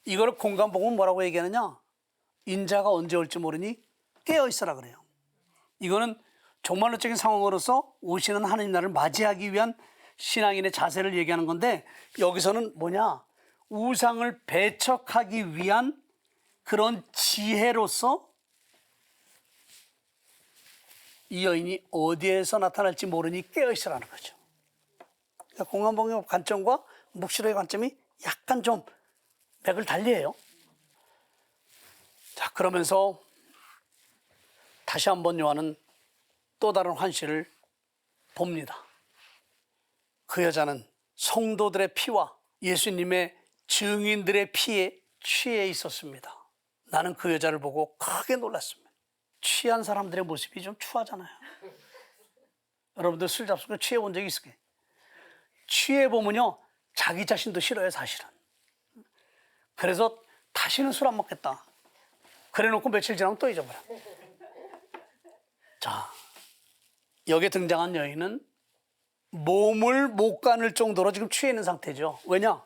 이거를 공간복음 뭐라고 얘기하느냐? 인자가 언제 올지 모르니 깨어있으라 그래요. 이거는 종말론적인 상황으로서 오시는 하나님 나라를 맞이하기 위한 신앙인의 자세를 얘기하는 건데, 여기서는 뭐냐? 우상을 배척하기 위한 그런 지혜로서 이 여인이 어디에서 나타날지 모르니 깨어있으라는 거죠. 그러니까 공간복음의 관점과 묵시록의 관점이 약간 좀 맥을 달리해요. 자, 그러면서 다시 한번 요한은 또 다른 환시를 봅니다. 그 여자는 성도들의 피와 예수님의 증인들의 피에 취해 있었습니다. 나는 그 여자를 보고 크게 놀랐습니다. 취한 사람들의 모습이 좀 추하잖아요. 여러분들 술 잡수고 취해 본 적이 있을까요? 취해 보면요, 자기 자신도 싫어요, 사실은. 그래서 다시는 술 안 먹겠다. 그래 놓고 며칠 지나면 또 잊어버려. 자, 여기에 등장한 여인은 몸을 못 가눌 정도로 지금 취해 있는 상태죠. 왜냐?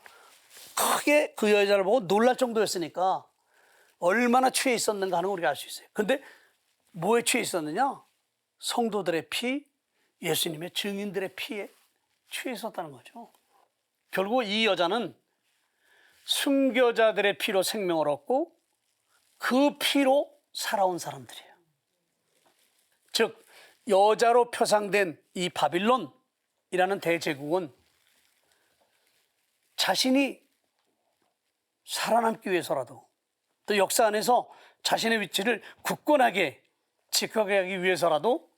크게 그 여자를 보고 놀랄 정도였으니까 얼마나 취해 있었는가 하는 걸 우리가 알 수 있어요. 근데 뭐에 취해 있었느냐? 성도들의 피, 예수님의 증인들의 피에 취해 있었다는 거죠. 결국 이 여자는 순교자들의 피로 생명을 얻고 그 피로 살아온 사람들이에요. 즉 여자로 표상된 이 바빌론이라는 대제국은 자신이 살아남기 위해서라도, 또 역사 안에서 자신의 위치를 굳건하게 지켜가기 위해서라도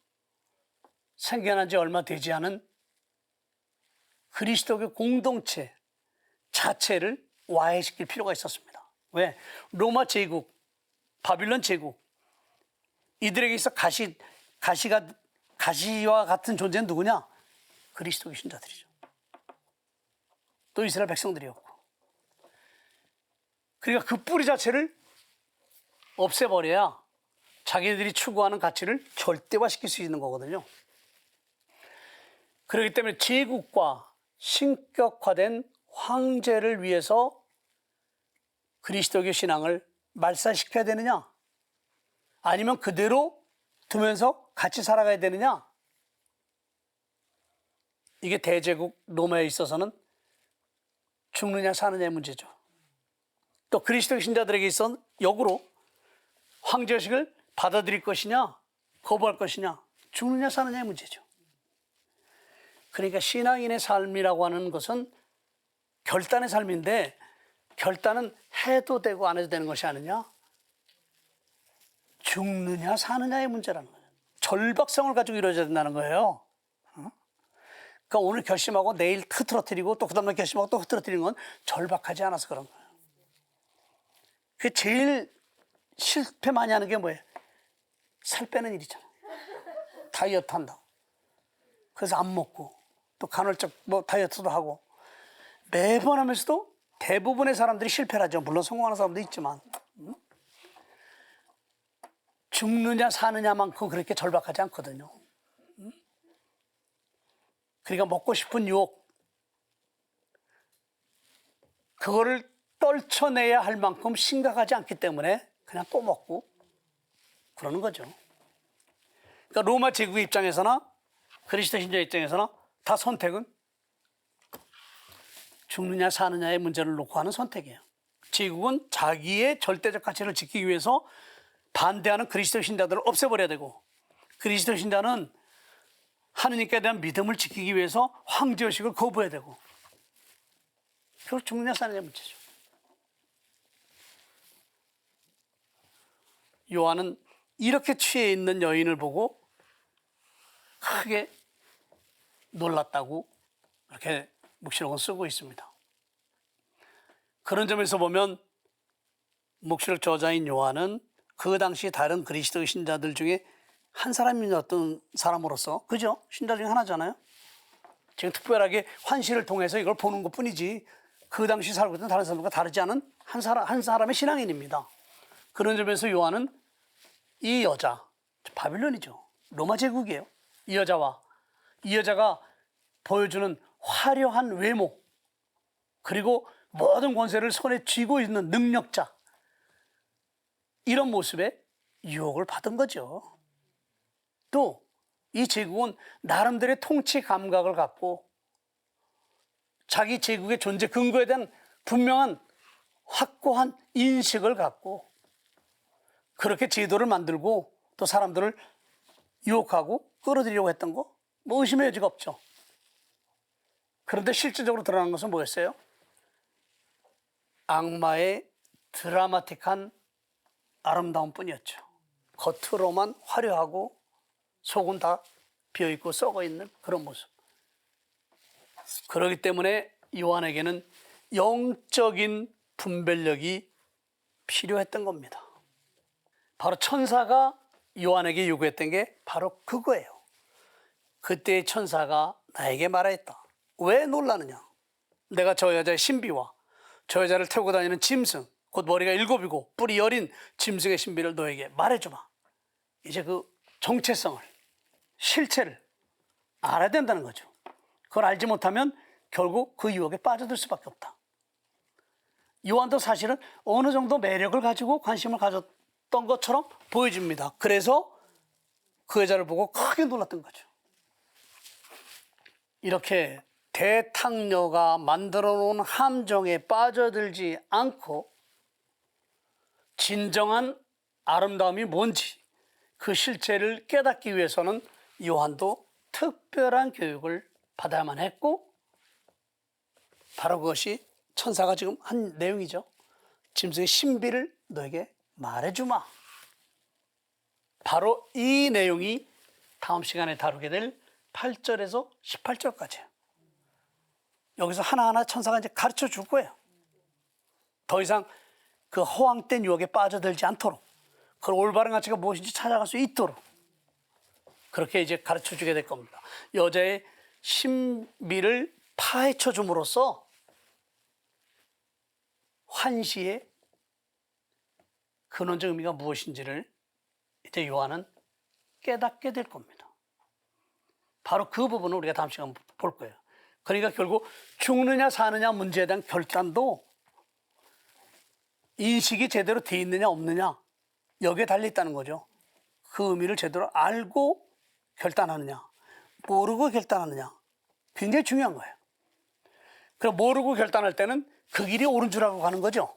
생겨난 지 얼마 되지 않은 그리스도의 공동체 자체를 와해시킬 필요가 있었습니다. 왜? 로마 제국, 바빌론 제국, 이들에게 있어 가시와 같은 존재는 누구냐? 그리스도의 신자들이죠. 또 이스라엘 백성들이었고. 그러니까 그 뿌리 자체를 없애버려야 자기들이 추구하는 가치를 절대화시킬 수 있는 거거든요. 그렇기 때문에 제국과 신격화된 황제를 위해서 그리스도교 신앙을 말살시켜야 되느냐? 아니면 그대로 두면서 같이 살아가야 되느냐? 이게 대제국 로마에 있어서는 죽느냐 사느냐의 문제죠. 또 그리스도 신자들에게 있어 역으로 황제의식을 받아들일 것이냐 거부할 것이냐 죽느냐 사느냐의 문제죠. 그러니까 신앙인의 삶이라고 하는 것은 결단의 삶인데 결단은 해도 되고 안 해도 되는 것이 아니냐, 죽느냐 사느냐의 문제라는 거예요. 절박성을 가지고 이루어져야 된다는 거예요. 그러니까 오늘 결심하고 내일 흐트러뜨리고 또 그 다음날 결심하고 또 흐트러뜨리는 건 절박하지 않아서 그런 거예요. 그 제일 실패 많이 하는 게 뭐예요? 살 빼는 일이잖아. 다이어트 한다고. 그래서 안 먹고 또 간헐적 뭐 다이어트도 하고 매번 하면서도 대부분의 사람들이 실패를 하죠. 물론 성공하는 사람도 있지만 죽느냐 사느냐만큼 그렇게 절박하지 않거든요. 그러니까 먹고 싶은 유혹 그거를 떨쳐내야 할 만큼 심각하지 않기 때문에 그냥 또 먹고 그러는 거죠. 그러니까 로마 제국의 입장에서나 그리스도 신자 입장에서나 다 선택은 죽느냐 사느냐의 문제를 놓고 하는 선택이에요. 제국은 자기의 절대적 가치를 지키기 위해서 반대하는 그리스도 신자들을 없애버려야 되고, 그리스도 신자는 하느님께 대한 믿음을 지키기 위해서 황제의식을 거부해야 되고, 결국 죽느냐 사느냐의 문제죠. 요한은 이렇게 취해 있는 여인을 보고 크게 놀랐다고 이렇게 묵시록은 쓰고 있습니다. 그런 점에서 보면 묵시록 저자인 요한은 그 당시 다른 그리스도 신자들 중에 한 사람이었던 사람으로서, 그죠? 신자 중에 하나잖아요. 지금 특별하게 환시를 통해서 이걸 보는 것 뿐이지 그 당시 살고 있던 다른 사람들과 다르지 않은 한 사람의 신앙인입니다. 그런 점에서 요한은 이 여자, 바빌론이죠. 로마 제국이에요. 이 여자가 보여주는 화려한 외모, 그리고 모든 권세를 손에 쥐고 있는 능력자, 이런 모습에 유혹을 받은 거죠. 또 이 제국은 나름대로의 통치 감각을 갖고 자기 제국의 존재 근거에 대한 분명한 확고한 인식을 갖고 그렇게 제도를 만들고 또 사람들을 유혹하고 끌어들이려고 했던 거 뭐 의심의 여지가 없죠. 그런데 실질적으로 드러난 것은 뭐였어요? 악마의 드라마틱한 아름다움 뿐이었죠. 겉으로만 화려하고 속은 다 비어있고 썩어있는 그런 모습. 그렇기 때문에 요한에게는 영적인 분별력이 필요했던 겁니다. 바로 천사가 요한에게 요구했던 게 바로 그거예요. 그때의 천사가 나에게 말하였다. 왜 놀라느냐? 내가 저 여자의 신비와 저 여자를 태우고 다니는 짐승, 곧 머리가 7이고 뿔이 여린 짐승의 신비를 너에게 말해주마. 이제 그 정체성을, 실체를 알아야 된다는 거죠. 그걸 알지 못하면 결국 그 유혹에 빠져들 수밖에 없다. 요한도 사실은 어느 정도 매력을 가지고 관심을 가졌던 것처럼 보여집니다. 그래서 그 여자를 보고 크게 놀랐던 거죠. 이렇게 대탕녀가 만들어 놓은 함정에 빠져들지 않고 진정한 아름다움이 뭔지 그 실체를 깨닫기 위해서는 요한도 특별한 교육을 받아야만 했고, 바로 그것이 천사가 지금 한 내용이죠. 짐승의 신비를 너에게 말해주마. 바로 이 내용이 다음 시간에 다루게 될 8절에서 18절까지예요. 여기서 하나하나 천사가 이제 가르쳐 줄 거예요. 더 이상 그 허황된 유혹에 빠져들지 않도록, 그 올바른 가치가 무엇인지 찾아갈 수 있도록 그렇게 이제 가르쳐 주게 될 겁니다. 여자의 신비를 파헤쳐 줌으로써 환시의 근원적 의미가 무엇인지를 이제 요한은 깨닫게 될 겁니다. 바로 그 부분을 우리가 다음 시간에 볼 거예요. 그러니까 결국 죽느냐 사느냐 문제에 대한 결단도 인식이 제대로 돼 있느냐 없느냐 여기에 달려있다는 거죠. 그 의미를 제대로 알고 결단하느냐 모르고 결단하느냐 굉장히 중요한 거예요. 그럼 모르고 결단할 때는 그 길이 옳은 줄 알고 가는 거죠.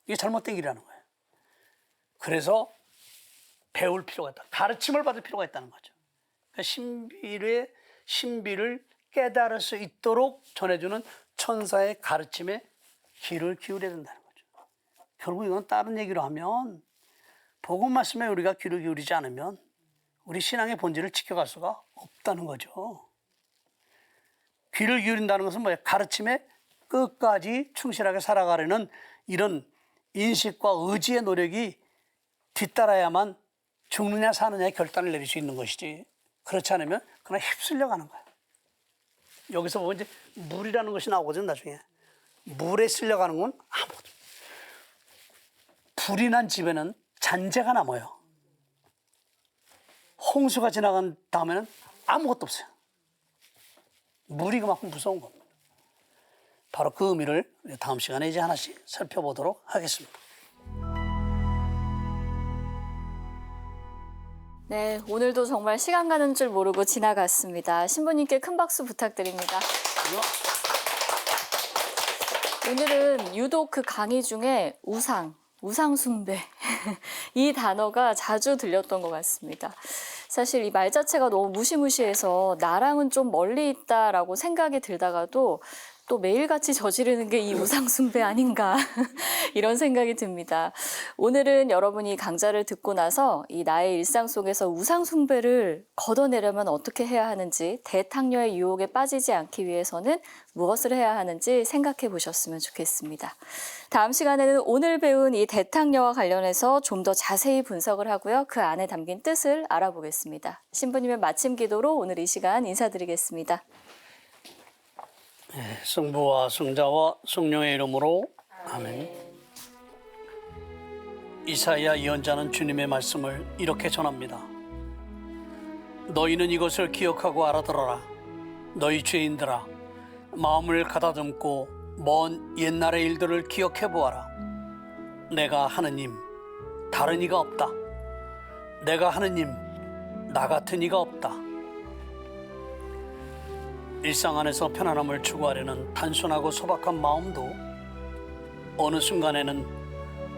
이게 잘못된 길이라는 거예요. 그래서 배울 필요가 있다. 가르침을 받을 필요가 있다는 거죠. 그러니까 신비를 깨달을 수 있도록 전해주는 천사의 가르침에 귀를 기울여야 된다는 거죠. 결국 이건 다른 얘기로 하면 복음 말씀에 우리가 귀를 기울이지 않으면 우리 신앙의 본질을 지켜갈 수가 없다는 거죠. 귀를 기울인다는 것은 뭐예요? 가르침에 끝까지 충실하게 살아가려는 이런 인식과 의지의 노력이 뒤따라야만 죽느냐 사느냐의 결단을 내릴 수 있는 것이지, 그렇지 않으면 그냥 휩쓸려 가는 거야. 여기서 보면 이제 물이라는 것이 나오거든. 나중에 물에 쓸려가는 건 아무것도, 불이 난 집에는 잔재가 남아요. 홍수가 지나간 다음에는 아무것도 없어요. 물이 그만큼 무서운 겁니다. 바로 그 의미를 다음 시간에 이제 하나씩 살펴보도록 하겠습니다. 네, 오늘도 정말 시간 가는 줄 모르고 지나갔습니다. 신부님께 큰 박수 부탁드립니다. 오늘은 유독 그 강의 중에 우상숭배 이 단어가 자주 들렸던 것 같습니다. 사실 이 말 자체가 너무 무시무시해서 나랑은 좀 멀리 있다라고 생각이 들다가도 또 매일같이 저지르는 게 이 우상숭배 아닌가 이런 생각이 듭니다. 오늘은 여러분이 강좌를 듣고 나서 이 나의 일상 속에서 우상숭배를 걷어내려면 어떻게 해야 하는지, 대탕녀의 유혹에 빠지지 않기 위해서는 무엇을 해야 하는지 생각해 보셨으면 좋겠습니다. 다음 시간에는 오늘 배운 이 대탕녀와 관련해서 좀 더 자세히 분석을 하고요. 그 안에 담긴 뜻을 알아보겠습니다. 신부님의 마침 기도로 오늘 이 시간 인사드리겠습니다. 성부와 성자와 성령의 이름으로 아멘. 이사야 예언자는 주님의 말씀을 이렇게 전합니다. 너희는 이것을 기억하고 알아들어라. 너희 죄인들아, 마음을 가다듬고 먼 옛날의 일들을 기억해 보아라. 내가 하느님, 다른 이가 없다. 내가 하느님, 나 같은 이가 없다. 일상 안에서 편안함을 추구하려는 단순하고 소박한 마음도 어느 순간에는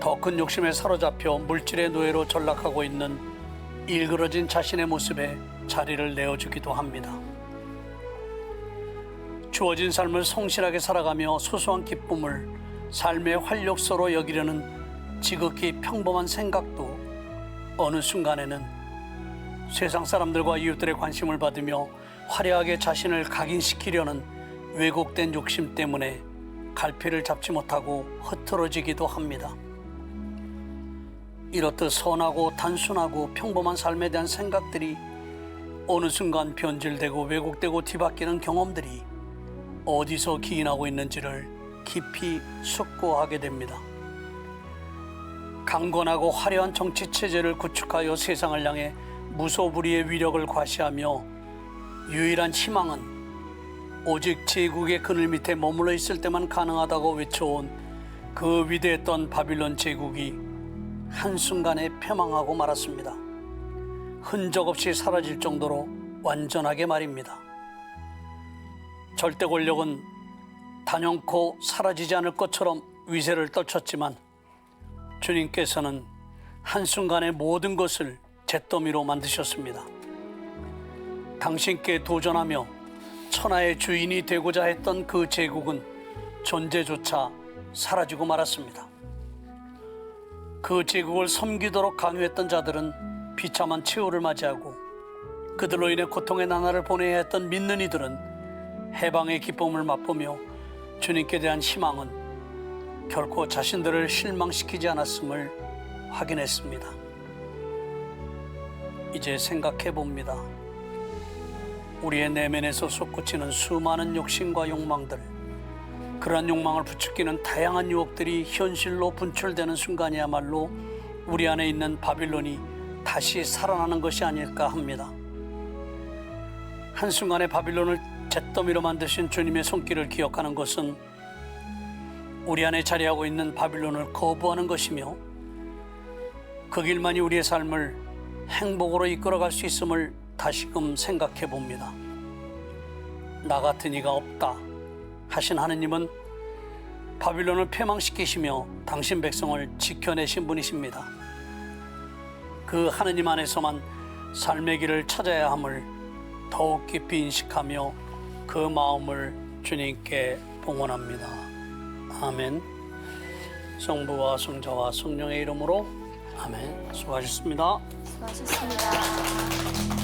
더 큰 욕심에 사로잡혀 물질의 노예로 전락하고 있는 일그러진 자신의 모습에 자리를 내어주기도 합니다. 주어진 삶을 성실하게 살아가며 소소한 기쁨을 삶의 활력소로 여기려는 지극히 평범한 생각도 어느 순간에는 세상 사람들과 이웃들의 관심을 받으며 화려하게 자신을 각인시키려는 왜곡된 욕심 때문에 갈피를 잡지 못하고 흐트러지기도 합니다. 이렇듯 선하고 단순하고 평범한 삶에 대한 생각들이 어느 순간 변질되고 왜곡되고 뒤바뀌는 경험들이 어디서 기인하고 있는지를 깊이 숙고하게 됩니다. 강건하고 화려한 정치체제를 구축하여 세상을 향해 무소불위의 위력을 과시하며 유일한 희망은 오직 제국의 그늘 밑에 머물러 있을 때만 가능하다고 외쳐온 그 위대했던 바빌론 제국이 한순간에 패망하고 말았습니다. 흔적 없이 사라질 정도로 완전하게 말입니다. 절대 권력은 단연코 사라지지 않을 것처럼 위세를 떨쳤지만 주님께서는 한순간에 모든 것을 잿더미로 만드셨습니다. 당신께 도전하며 천하의 주인이 되고자 했던 그 제국은 존재조차 사라지고 말았습니다. 그 제국을 섬기도록 강요했던 자들은 비참한 최후를 맞이하고 그들로 인해 고통의 나날을 보내야 했던 믿는 이들은 해방의 기쁨을 맛보며 주님께 대한 희망은 결코 자신들을 실망시키지 않았음을 확인했습니다. 이제 생각해 봅니다. 우리의 내면에서 솟구치는 수많은 욕심과 욕망들, 그러한 욕망을 부추기는 다양한 유혹들이 현실로 분출되는 순간이야말로 우리 안에 있는 바빌론이 다시 살아나는 것이 아닐까 합니다. 한순간에 바빌론을 잿더미로 만드신 주님의 손길을 기억하는 것은 우리 안에 자리하고 있는 바빌론을 거부하는 것이며 그 길만이 우리의 삶을 행복으로 이끌어갈 수 있음을 다시금 생각해 봅니다. 나 같은 이가 없다 하신 하느님은 바빌론을 패망시키시며 당신 백성을 지켜내신 분이십니다. 그 하느님 안에서만 삶의 길을 찾아야 함을 더욱 깊이 인식하며 그 마음을 주님께 봉헌합니다. 아멘. 성부와 성자와 성령의 이름으로 아멘. 수고하셨습니다. 수고하셨습니다.